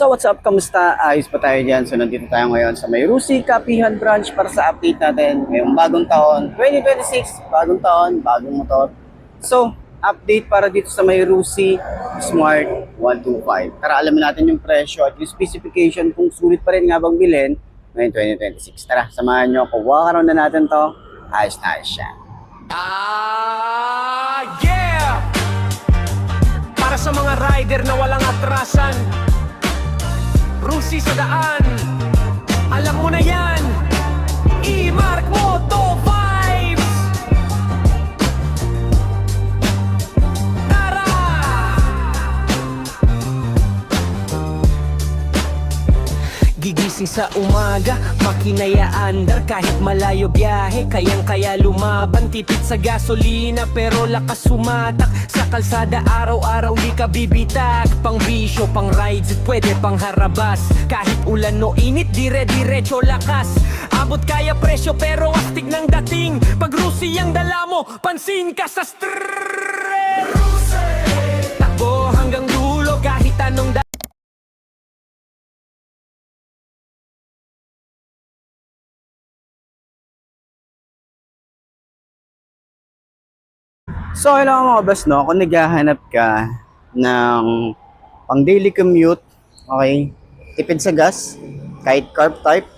So what's up? Kamusta? Ayos pa tayo dyan. So nandito tayo ngayon sa may Rusi Kapihan branch para sa update natin ngayong bagong taon, 2026. Bagong taon, bagong motor. So, update para dito sa may Rusi Smart 125. Tara, alamin natin yung presyo at yung specification kung sulit pa rin nga bang bilhin ngayong 2026. Tara, samahan nyo ako. Walk around na natin to. Ayos na ayos siya. Yeah! Para sa mga rider na walang atrasan, Rusi sa daan, alam mo na yan, E-Mark Moto Vibes! Tara! Gigising sa umaga, makinaya andar kahit malayo biyahe, kayang-kaya lumaban, tipid sa gasolina pero lakas sumatak. Sa kalsada araw-araw di ka bibitag, pang bisyo, pang rides, pwede pang harabas. Kahit ulan o init, dire-diretso lakas. Abot kaya presyo pero astig ng dating. Pag Rusi ang dala mo, pansin ka sa stress. Takbo hanggang dulo kahit anong So, kailangan mga boss, no? Kung naghahanap ka ng pang daily commute, okay, tipid sa gas, kahit carb type,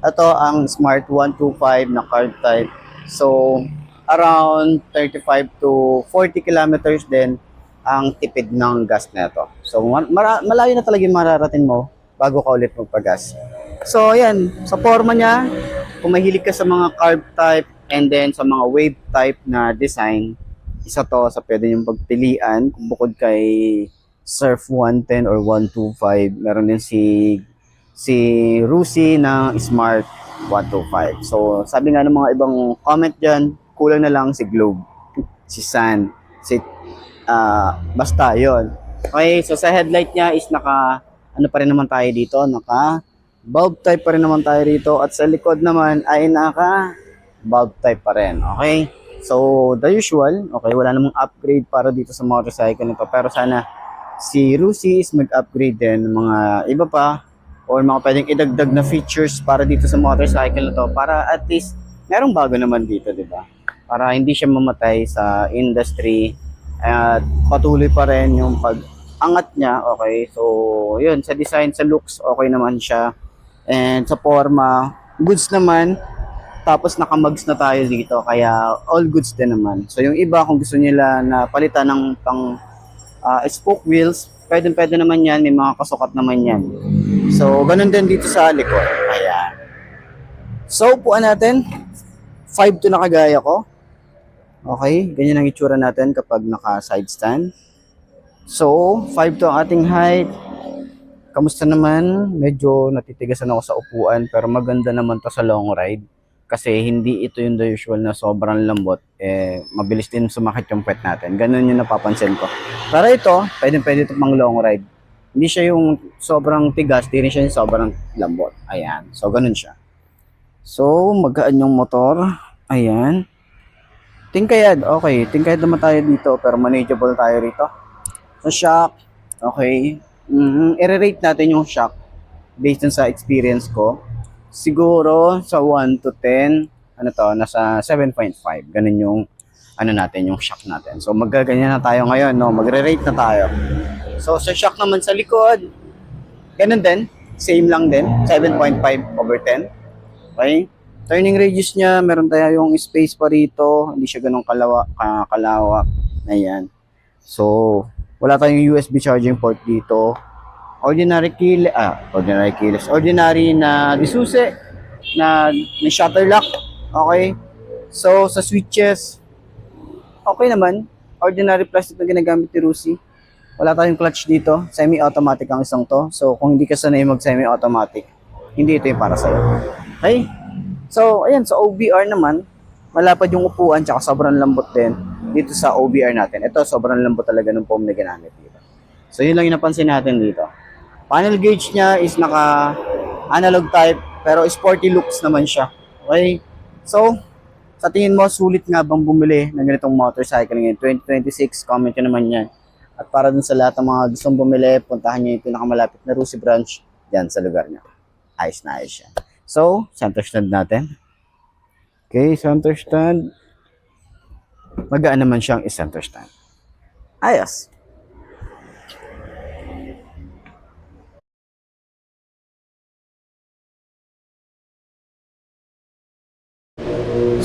ito ang Smart 125 na carb type. So, around 35 to 40 kilometers din ang tipid ng gas na ito. So, malayo na talaga yung mararating mo bago ka ulit magpagas. So, ayan, sa forma niya, kung mahilig ka sa mga carb type and then sa mga wave type na design, isa to sa pwede yung pagpilian. Kung bukod kay Surf 110 or 125, meron din si Rusi ng Smart 125. So, sabi nga ng mga ibang comment dyan, kulang na lang si Globe, si Sun, basta yon. Okay, so sa headlight niya is ano pa rin naman tayo dito, naka bulb type pa rin naman tayo dito, at sa likod naman ay naka bulb type pa rin. Okay, so the usual. Okay, wala namang upgrade para dito sa motorcycle nito, pero sana si Rusi is mag-upgrade din ng mga iba pa or mga pwedeng idagdag na features para dito sa motorcycle na to, para at least merong bago naman dito, di ba? Para hindi siya mamatay sa industry at patuloy pa rin yung pag-angat niya. Okay, so yun, sa design, sa looks, okay naman siya, and sa forma, goods naman. Tapos naka-mugs na tayo dito, kaya all goods din naman. So yung iba, kung gusto nila na palitan ng pang spoke wheels, pwede naman yan, may mga kasukat naman yan. So ganun din dito sa likod. Ayan. So upuan natin, 5'2" na kagaya ko. Okay, ganyan ang itsura natin kapag naka-side stand. So 5'2" ang ating height. Kamusta naman? Medyo natitigasan ako sa upuan, pero maganda naman to sa long ride. Kasi hindi ito yung the usual na sobrang lambot, mabilis din sumakit yung puwet natin. Ganun yung napapansin ko. Pero ito, pwede ito pang long ride. Hindi siya yung sobrang tigas, hindi rin siya yung sobrang lambot. Ayan, so ganun siya. So, magaan yung motor. Ayan. Tingkayad, okay. Tingkayad naman tayo dito, pero manageable tayo rito. So, shock, okay. I-rate natin yung shock based sa experience ko. Siguro sa 1 to 10, nasa 7.5. Ganun yung natin, yung shock natin. So magaganyan na tayo ngayon, no? Magre-rate na tayo. So sa shock naman sa likod, ganun din, same lang din, 7.5 over 10. Okay? Turning radius niya, meron tayo yung space pa rito, hindi siya ganun kalawak. Ayan. So wala tayong USB charging port dito. Ordinary na disuse na may shutter lock. Okay, so sa switches okay naman, ordinary plastic na ginagamit ni Rusi. Wala tayong clutch dito, semi-automatic ang isang to. So kung hindi ka sanay mag semi-automatic, hindi ito yung para sa'yo. Okay, so ayan, sa OBR naman, malapad yung upuan, tsaka sobrang lambot din dito sa OBR natin. Ito, sobrang lambot talaga ng foam na ginamit dito. So yun lang yung napansin natin dito. Panel gauge niya is naka analog type, pero sporty looks naman siya. Okay? So, sa tingin mo, sulit nga bang bumili ng ganitong motorcycle ngayon 2026? Comment nyo naman yan. At para dun sa lahat ng mga gustong bumili, puntahan nyo yung pinakamalapit na Rusi branch dyan sa lugar nyo. Ayos na ayos yan. So, center stand natin. Okay, center stand. Magaan naman siyang i-center stand. Ayos.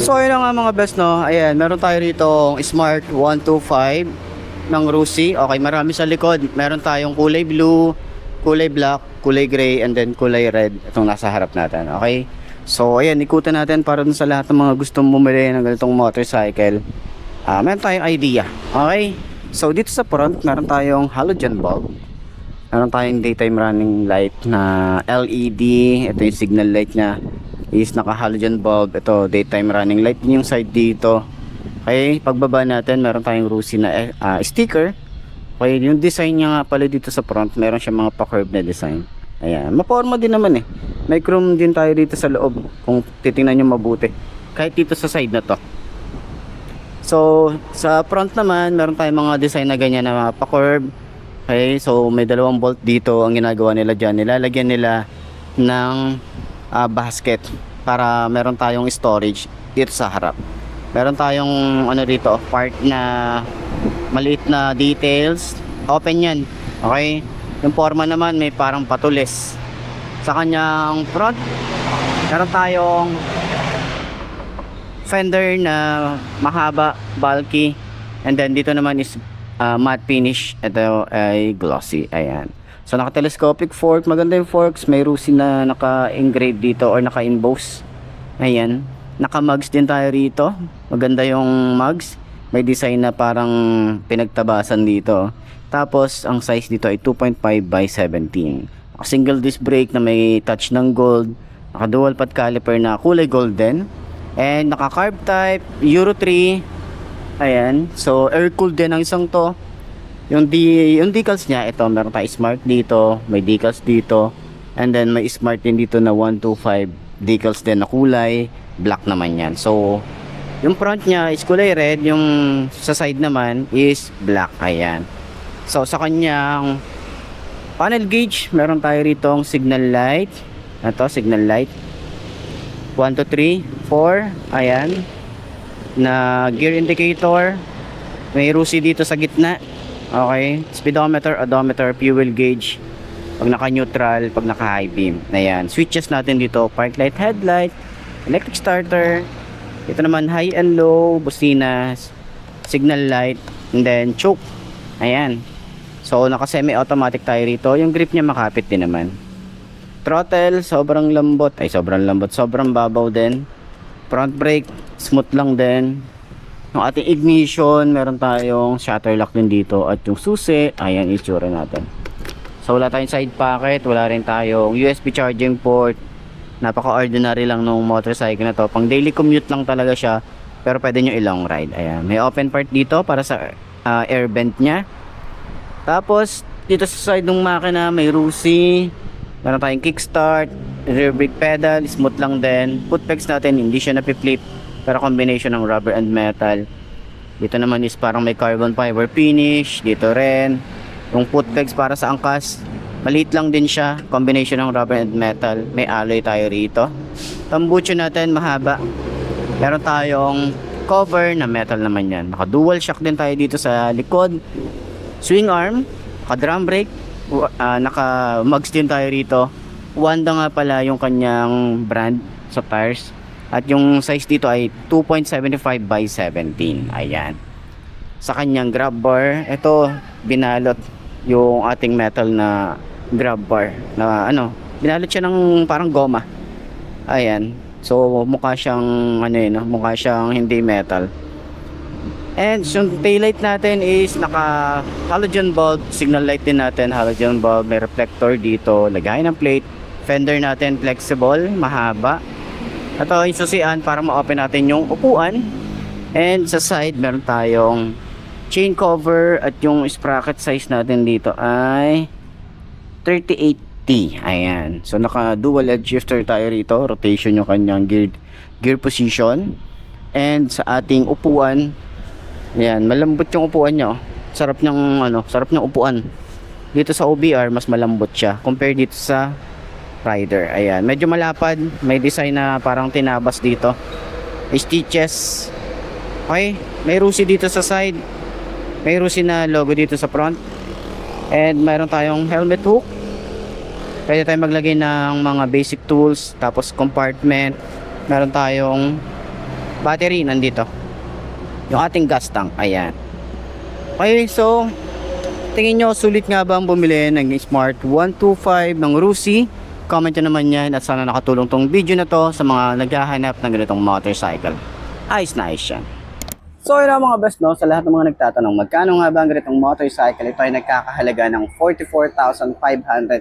So ayun na nga mga best, no. Ayan, meron tayo rito Smart 125 ng Rusi. Okay, marami sa likod. Meron tayong kulay blue, kulay black, kulay gray, and then kulay red. Itong nasa harap natin. Okay. So ayan, ikutan natin para dun sa lahat ng mga gustong bumili ng ganitong motorcycle. Meron tayong idea. Okay. So dito sa front, meron tayong halogen bulb. Meron tayong daytime running light na LED. Ito yung signal light niya. Is naka halogen bulb. Ito daytime running light yung side dito. Okay, pagbaba natin meron tayong Rusi na sticker. Okay, yung design niya nga pala dito sa front, meron siya mga pa-curve na design. Ayan, maporma din naman eh. May chrome din tayo dito sa loob kung titingnan niyo mabuti. Kahit dito sa side na to. So, sa front naman meron tayong mga design na ganyan na mga pa-curve. Okay, so may dalawang bolt dito. Ang ginagawa nila diyan, nilalagyan nila ng basket para meron tayong storage dito sa harap. Meron tayong ano dito, part na maliit na details, open yan. Okay, yung forma naman may parang patulis. Sa kanyang front meron tayong fender na mahaba, bulky, and then dito naman is matte finish. Ito ay glossy. Ayan. So naka-telescopic fork, maganda yung forks, may Rusi na naka-engrave dito or naka-emboss. Ayan, naka-mugs din tayo rito. Maganda yung mugs. May design na parang pinagtabasan dito. Tapos ang size dito ay 2.5 by 17. Single disc brake na may touch ng gold. Naka dual pad caliper na kulay golden. And naka carb type, Euro 3. Ayan, so air cooled din ang isang to. Yung decals niya, ito meron tayo smart dito, may decals dito, and then may smart din dito na 125 decals din na kulay black naman yan. So yung front niya is kulay red, yung sa side naman is black. Ayan. So sa kanyang panel gauge, meron tayo rito ang signal light. Ito, signal light 1, 2, 3, 4. Ayan, na gear indicator. May Rusi dito sa gitna. Okay, speedometer, odometer, fuel gauge pag naka-neutral, pag naka-high beam. Ayan, switches natin dito, park light, headlight, electric starter. Ito naman high and low, businas, signal light, and then choke. Ayan. So naka semi-automatic tayo rito. Yung grip niya makapit din naman. Throttle, sobrang lambot. Ay, sobrang lambot, sobrang babaw din. Front brake, smooth lang din. Yung ating ignition, meron tayong shutter lock din dito. At yung susi, ayan, itsura natin. So wala tayong side pocket, wala rin tayong USB charging port. Napaka-ordinary lang nung motorcycle na to. Pang daily commute lang talaga siya, pero pwede nyo i-long ride. Ayan, may open part dito para sa air vent nya. Tapos dito sa side ng makina may Rusi. Meron tayong kickstart, rear brake pedal, smooth lang din. Foot pegs natin, hindi siya napiplit, pero combination ng rubber and metal. Dito naman is parang may carbon fiber finish. Dito rin yung foot pegs para sa angkas, maliit lang din siya, combination ng rubber and metal. May alloy tayo rito. Tambucho natin mahaba. Meron tayong cover na metal naman yan. Naka dual shock din tayo dito sa likod. Swing arm, naka drum brake, naka mugs din tayo rito. Wanda nga pala yung kanyang brand sa tires. At yung size dito ay 2.75 by 17. Ayan. Sa kanyang grab bar, ito binalot yung ating metal na grab bar na ano, binalot siya ng parang goma. Ayan. So mukha siyang ano yun, mukha siyang hindi metal. And yung taillight natin is naka halogen bulb, signal light din natin, halogen bulb, may reflector dito, lagay ng plate. Fender natin flexible, mahaba. Ito yung susian para ma-open natin yung upuan. And sa side meron tayong chain cover at yung sprocket size natin dito ay 38T. Ayan. So naka dual edge shifter tayo rito. Rotation yung kanyang gear position. And sa ating upuan, ayan, malambot yung upuan nyo. sarap niyang upuan. Dito sa OBR mas malambot siya compare dito sa Rider. Ayan, medyo malapad, may design na parang tinabas dito. Stitches. Okay, may Rusi dito sa side. May Rusi na logo dito sa front. And mayroon tayong helmet hook. Pwede tayong maglagay ng mga basic tools, tapos compartment. Meron tayong battery nandito. Yung ating gas tank, ayan. Okay, so tingin nyo, sulit nga ba ang bumili ng Smart 125 ng Rusi? Comment nyo naman yan at sana nakatulong tong video na to sa mga naghahanap ng ganitong motorcycle. Ayos na ayos yan. So yun mga best, no, sa lahat ng mga nagtatanong, magkano nga ba ang ganitong motorcycle? Ito ay nagkakahalaga ng 44,500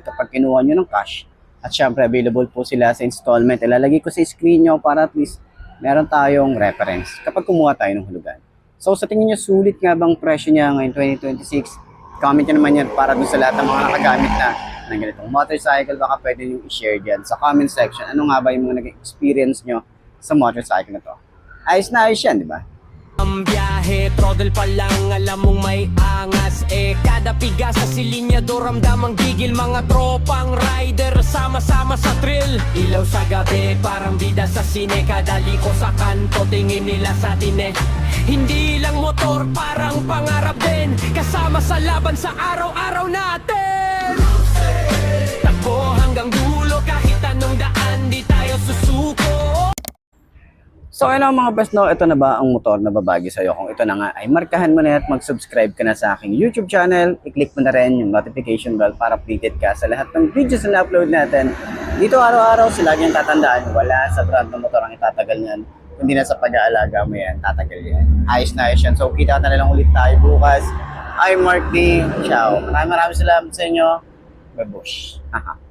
kapag kinuha nyo ng cash. At syempre available po sila sa installment. Ilalagay ko sa screen nyo para at least meron tayong reference kapag kumuha tayo ng hulugan. So sa tingin nyo, sulit nga bang presyo niya ngayon 2026? Comment nyo naman yan para dun sa lahat ng mga nakagamit na ng ganitong motorcycle. Baka pwede nyo i-share dyan sa comment section. Ano nga ba yung mga nag-experience nyo sa motorcycle na to? Ayos na ayos yan, di ba? Ang biyahe, throttle pa lang, alam mong may angas. Kada piga sa silinyador, ramdam ang gigil. Mga tropang rider, sama-sama sa thrill. Ilaw sa gabi, parang bida sa sine. Kada liko sa kanto, tingin nila sa atin eh. Hindi lang motor, parang pangarap din. Kasama sa laban sa araw-araw natin. Takbo hanggang dulo, kahit anong daan, di tayo susuko. So ayun mga best, no, ito na ba ang motor na babagi sa'yo? Kung ito na nga ay markahan mo na at mag-subscribe ka na sa aking YouTube channel. I-click mo na rin yung notification bell para updated ka sa lahat ng videos na upload natin. Dito araw-araw, sila yung tatandaan, wala sa brand ng motor ang itatagal niyan. Kundi na sa pag-aalaga mo yan, tatagal yan. Ayos na ayos yan. So kita na lang ulit tayo bukas. I'm Mark D. Ciao. Maraming salamat sa inyo. Babush. Haha.